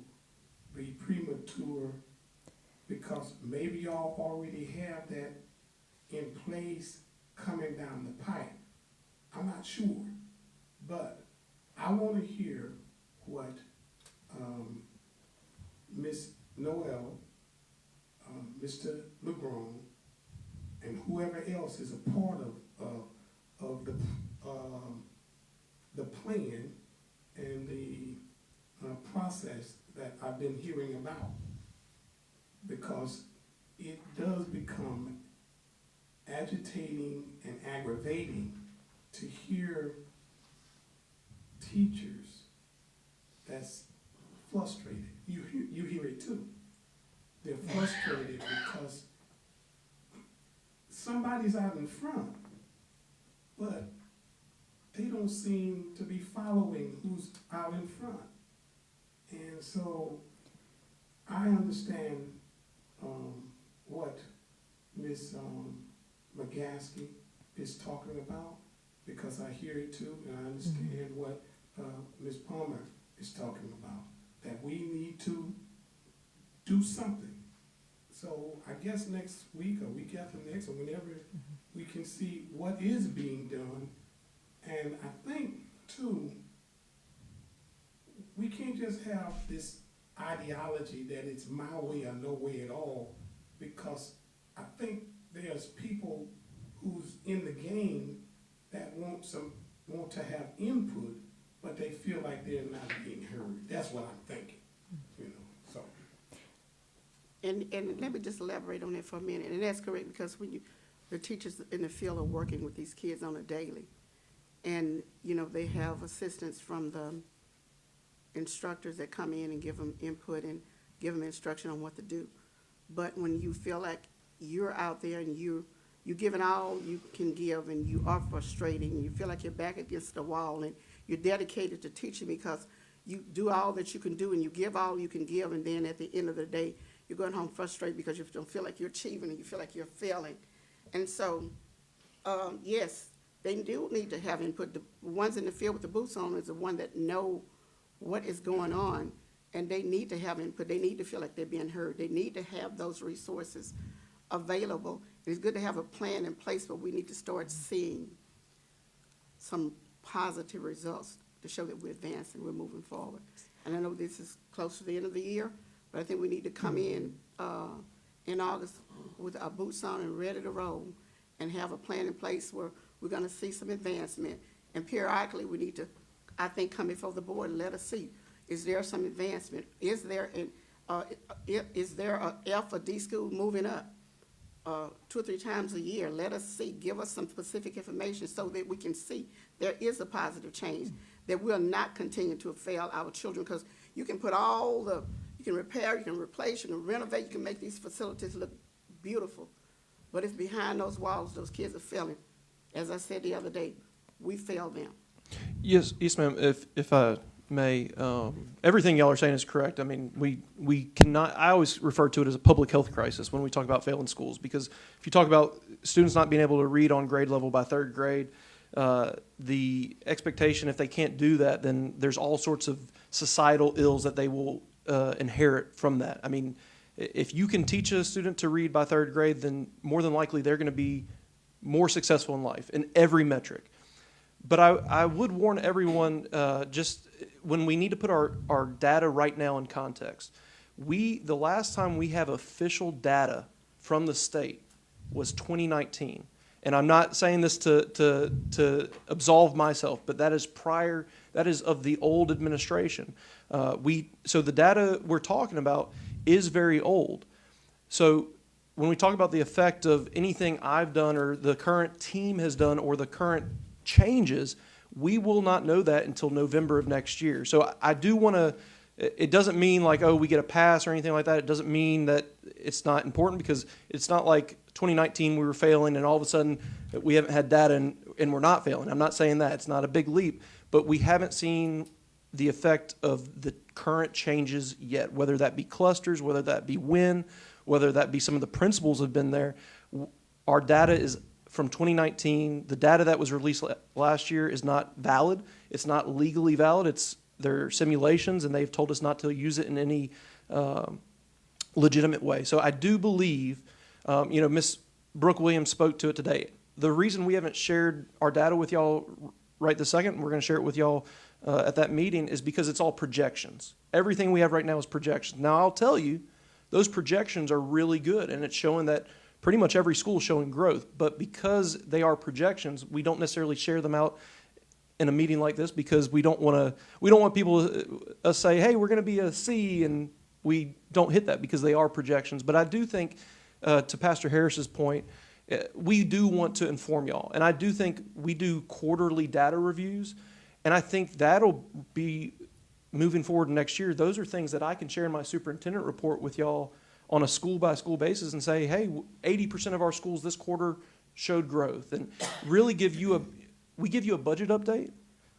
be premature because maybe y'all already have that in place coming down the pipe. I'm not sure, but I want to hear what Ms. Noel, Mr. LeGrone, and whoever else is a part of the plan and the process that I've been hearing about, because it does become agitating and aggravating to hear teachers that's frustrated. You hear it too. They're frustrated because somebody's out in front, but they don't seem to be following who's out in front. And so I understand what Ms. McGaskey is talking about, because I hear it too, and I understand what Ms. Palmer is talking about, that we need to do something. So I guess next week or week after next or whenever we can see what is being done. And I think too, we can't just have this ideology that it's my way or no way at all, because I think there's people who's in the game that want to have input, but they feel like they're not being heard. That's what I'm thinking, you know. So. And let me just elaborate on that for a minute. And that's correct, because when the teachers in the field are working with these kids on a daily, and you know they have assistance from the instructors that come in and give them input and give them instruction on what to do. But when you feel like you're out there and you're giving all you can give, and you are frustrating, and you feel like you're back against the wall, and you're dedicated to teaching because you do all that you can do and you give all you can give, and then at the end of the day, you're going home frustrated because you don't feel like you're achieving and you feel like you're failing. And so, yes, they do need to have input. The ones in the field with the boots on is the one that know what is going on, and they need to have input. They need to feel like they're being heard. They need to have those resources available. It's good to have a plan in place, but we need to start seeing some positive results to show that we're advancing, we're moving forward. And I know this is close to the end of the year, but I think we need to come in August with our boots on and ready to roll, and have a plan in place where we're going to see some advancement. And periodically, we need to, I think, come before the board and let us see, is there some advancement? Is there a F or D school moving up 2 or 3 times a year? Let us see, give us some specific information so that we can see there is a positive change, that we'll not continue to fail our children, because you can put you can repair, you can replace, you can renovate, you can make these facilities look beautiful. But if behind those walls, those kids are failing, as I said the other day, we fail them. Yes, ma'am. If I may, everything y'all are saying is correct. I mean, we cannot. I always refer to it as a public health crisis when we talk about failing schools, because if you talk about students not being able to read on grade level by 3rd grade, the expectation, if they can't do that, then there's all sorts of societal ills that they will inherit from that. I mean, if you can teach a student to read by third grade, then more than likely they're going to be more successful in life in every metric. But I would warn everyone, just when we need to put our data right now in context. The last time we have official data from the state was 2019. And I'm not saying this to absolve myself, but that is of the old administration. So the data we're talking about is very old. So when we talk about the effect of anything I've done or the current team has done or the current changes, we will not know that until November of next year. So I do want to, it doesn't mean like, oh, we get a pass or anything like that. It doesn't mean that it's not important, because it's not like 2019 we were failing and all of a sudden we haven't had data and we're not failing. I'm not saying that. It's not a big leap, but we haven't seen the effect of the current changes yet, whether that be clusters, whether that be WIN, whether that be some of the principles have been there. Our data is from 2019. The data that was released last year is not valid. It's not legally valid. They're simulations, and they've told us not to use it in any legitimate way. So I do believe, Ms. Brooke Williams spoke to it today. The reason we haven't shared our data with y'all right this second, and we're going to share it with y'all at that meeting, is because it's all projections. Everything we have right now is projections. Now, I'll tell you, those projections are really good, and it's showing that pretty much every school is showing growth. But because they are projections, we don't necessarily share them out in a meeting like this, because we don't want people to say, hey, we're going to be a C, and we don't hit that, because they are projections. But I do think, to Pastor Harris's point, we do want to inform y'all. And I do think we do quarterly data reviews, and I think that'll be moving forward next year. Those are things that I can share in my superintendent report with y'all on a school-by-school basis and say, hey, 80% of our schools this quarter showed growth, and really we give you a budget update.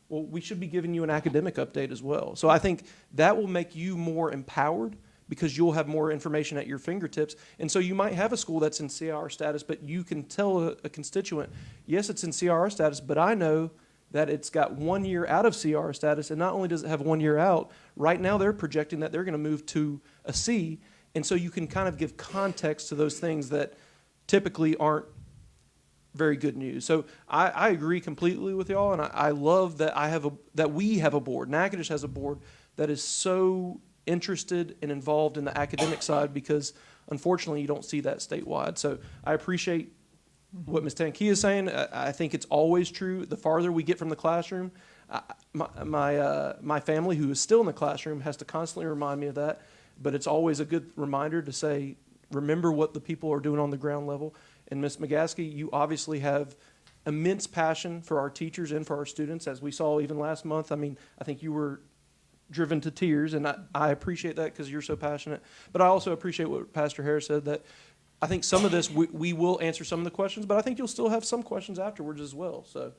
Well, we should be giving you an academic update as well. So I think that will make you more empowered, because you'll have more information at your fingertips. And so you might have a school that's in CR status, but you can tell a constituent, yes, it's in CR status, but I know that it's got 1 year out of CR status, and not only does it have 1 year out, right now they're projecting that they're going to move to a C. And so you can kind of give context to those things that typically aren't very good news. So I agree completely with y'all, and I love that we have a board. Natchitoches has a board that is so interested and involved in the academic side, because unfortunately you don't see that statewide. So I appreciate what Ms. Tankia is saying. I think it's always true. The farther we get from the classroom, my family, who is still in the classroom, has to constantly remind me of that. But it's always a good reminder to say, remember what the people are doing on the ground level. And Ms. McGaskey, you obviously have immense passion for our teachers and for our students, as we saw even last month. I mean, I think you were driven to tears, and I appreciate that, because you're so passionate. But I also appreciate what Pastor Harris said, that I think some of this, we will answer some of the questions, but I think you'll still have some questions afterwards as well. So,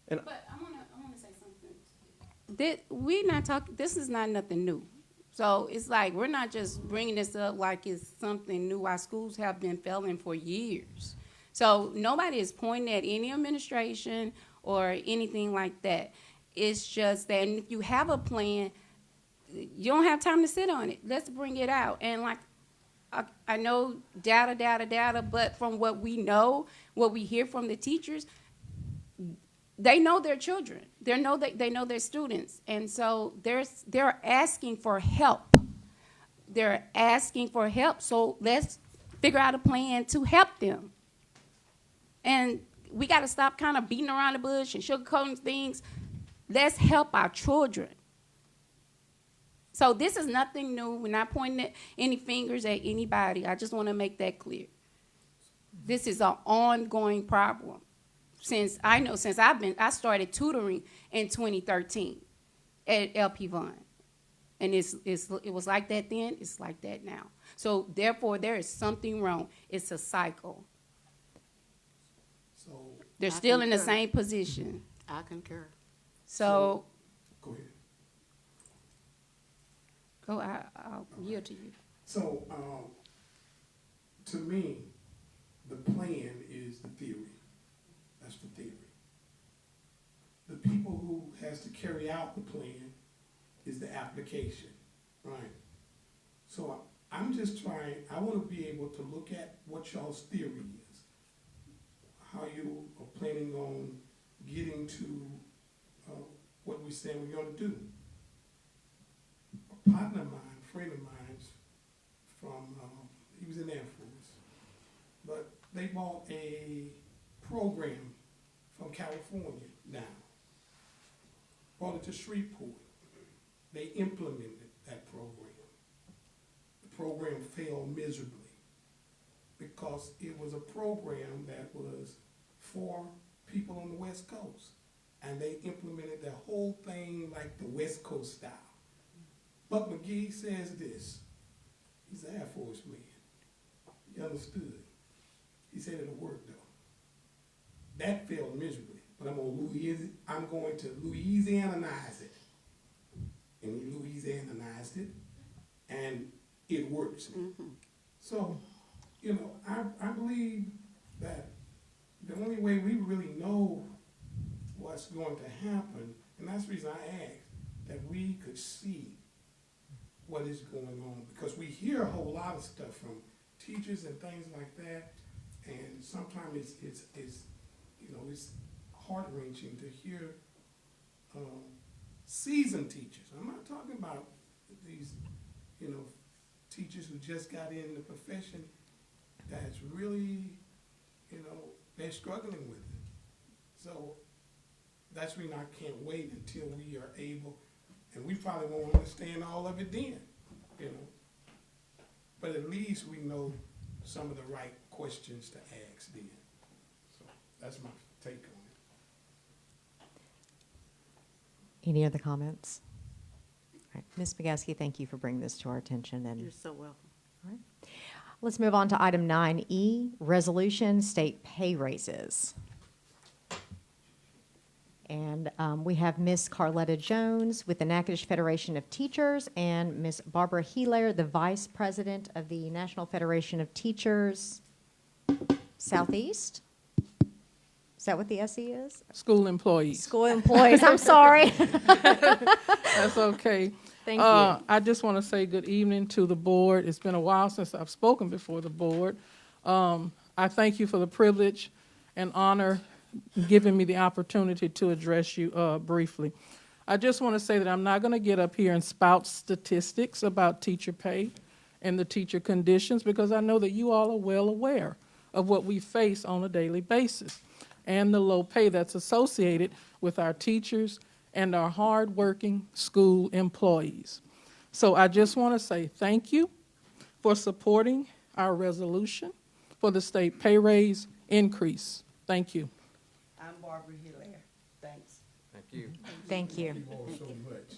but I want to say something. This is not nothing new. So it's like, we're not just bringing this up like it's something new. Our schools have been failing for years. So nobody is pointing at any administration or anything like that. It's just that, and if you have a plan, you don't have time to sit on it. Let's bring it out. And like, I know data, but from what we know, what we hear from the teachers, they know their children. They know their students. And so they're asking for help. They're asking for help. So let's figure out a plan to help them. And we got to stop kind of beating around the bush and sugarcoating things. Let's help our children. So this is nothing new. We're not pointing any fingers at anybody. I just want to make that clear. This is an ongoing problem. I started tutoring in 2013 at LP Vaughn. And it was like that then, it's like that now. So therefore, there is something wrong. It's a cycle. So they're still in the same position. I concur. So go ahead. I'll yield to you. So, to me, the plan is the theory. That's the theory. the people who has to carry out the plan is the application, right? So I'm just trying, I want to be able to look at what y'all's theory is, how you are planning on getting to what we're saying we're going to do. A partner of mine, a friend of mine from, he was in the Air Force, but they bought a program from California now, brought it to Shreveport. They implemented that program. The program failed miserably because it was a program that was for people on the West Coast. And they implemented the whole thing like the West Coast style. Buck McGee says this. He's an Air Force man. He understood. He said it'll work though. That failed miserably, but I'm going to Louisianize it. And we Louisianized it, and it works. Mm-hmm. So, you know, I believe that the only way we really know what's going to happen, and that's the reason I asked, that we could see what is going on, because we hear a whole lot of stuff from teachers and things like that, and sometimes it's you know, it's heart-wrenching to hear seasoned teachers. I'm not talking about these, you know, teachers who just got in the profession that's really, you know, they're struggling with it. So that's the reason I can't wait until we are able, and we probably won't understand all of it then, you know. But at least we know some of the right questions to ask then. So that's my take on it. Any other comments? All right. Ms. McGaskey, thank you for bringing this to our attention. And You're so welcome. all right. Let's move on to item 9E, resolution state pay raises. And we have Ms. Carletta Jones with the Natchitoches Federation of Teachers and Ms. Barbara Healer, the Vice President of the National Federation of Teachers Southeast. Is that what the SE is? School employees. School employees, I'm sorry. That's okay. Thank you. I just want to say good evening to the board. It's been a while since I've spoken before the board. I thank you for the privilege and honor giving me the opportunity to address you briefly. I just want to say that I'm not going to get up here and spout statistics about teacher pay and the teacher conditions, because I know that you all are well aware of what we face on a daily basis and the low pay that's associated with our teachers and our hard-working school employees. So I just want to say thank you for supporting our resolution for the state pay raise increase. Thank you. I'm Barbara Hilaire. Thanks. Thank you. Thank you. Thank you all so much.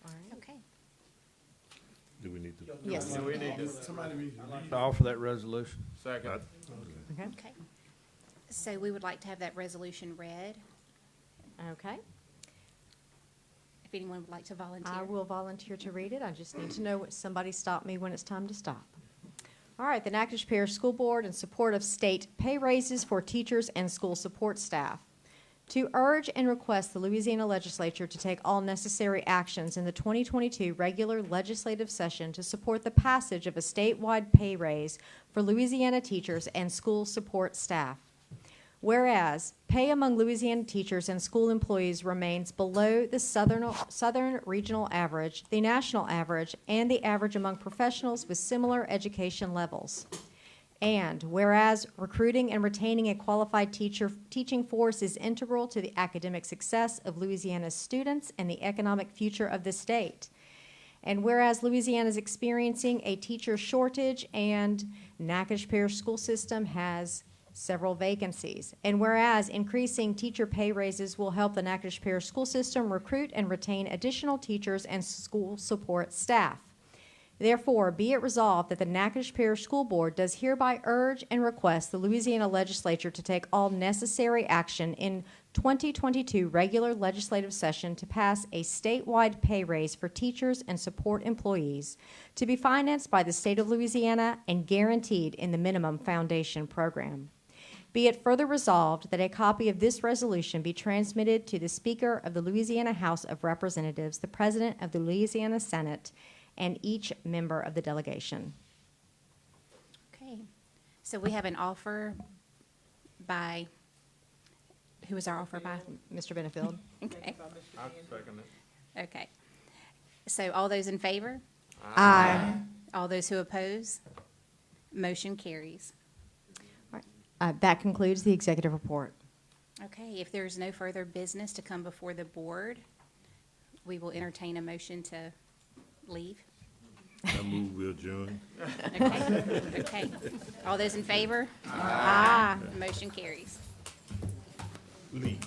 All right. Okay. Do we need to? Yes. Do we need to? Somebody read I'd like to offer that resolution. Second. Okay. Okay. So we would like to have that resolution read. Okay. If anyone would like to volunteer. I will volunteer to read it. I just need to know, somebody stop me when it's time to stop. All right, the Natchitoches Parish School Board in support of state pay raises for teachers and school support staff. To urge and request the Louisiana Legislature to take all necessary actions in the 2022 regular legislative session to support the passage of a statewide pay raise for Louisiana teachers and school support staff. Whereas pay among Louisiana teachers and school employees remains below the southern regional average, the national average, and the average among professionals with similar education levels. And whereas recruiting and retaining a qualified teaching force is integral to the academic success of Louisiana's students and the economic future of the state. And whereas Louisiana is experiencing a teacher shortage and Natchitoches Parish School System has several vacancies. And whereas increasing teacher pay raises will help the Natchitoches Parish School System recruit and retain additional teachers and school support staff. Therefore, be it resolved that the Natchitoches Parish School Board does hereby urge and request the Louisiana Legislature to take all necessary action in 2022 regular legislative session to pass a statewide pay raise for teachers and support employees to be financed by the state of Louisiana and guaranteed in the minimum foundation program. Be it further resolved that a copy of this resolution be transmitted to the Speaker of the Louisiana House of Representatives, the President of the Louisiana Senate, and each member of the delegation. Okay, so we have an offer by, who was our offer by? Mr. Benefield. Okay. I second it. Okay. So all those in favor? Aye. All those who oppose? Motion carries. That concludes the executive report. Okay, if there's no further business to come before the board, we will entertain a motion to leave. I move we adjourn. Okay, okay. All those in favor? Aye. Motion carries. Leave.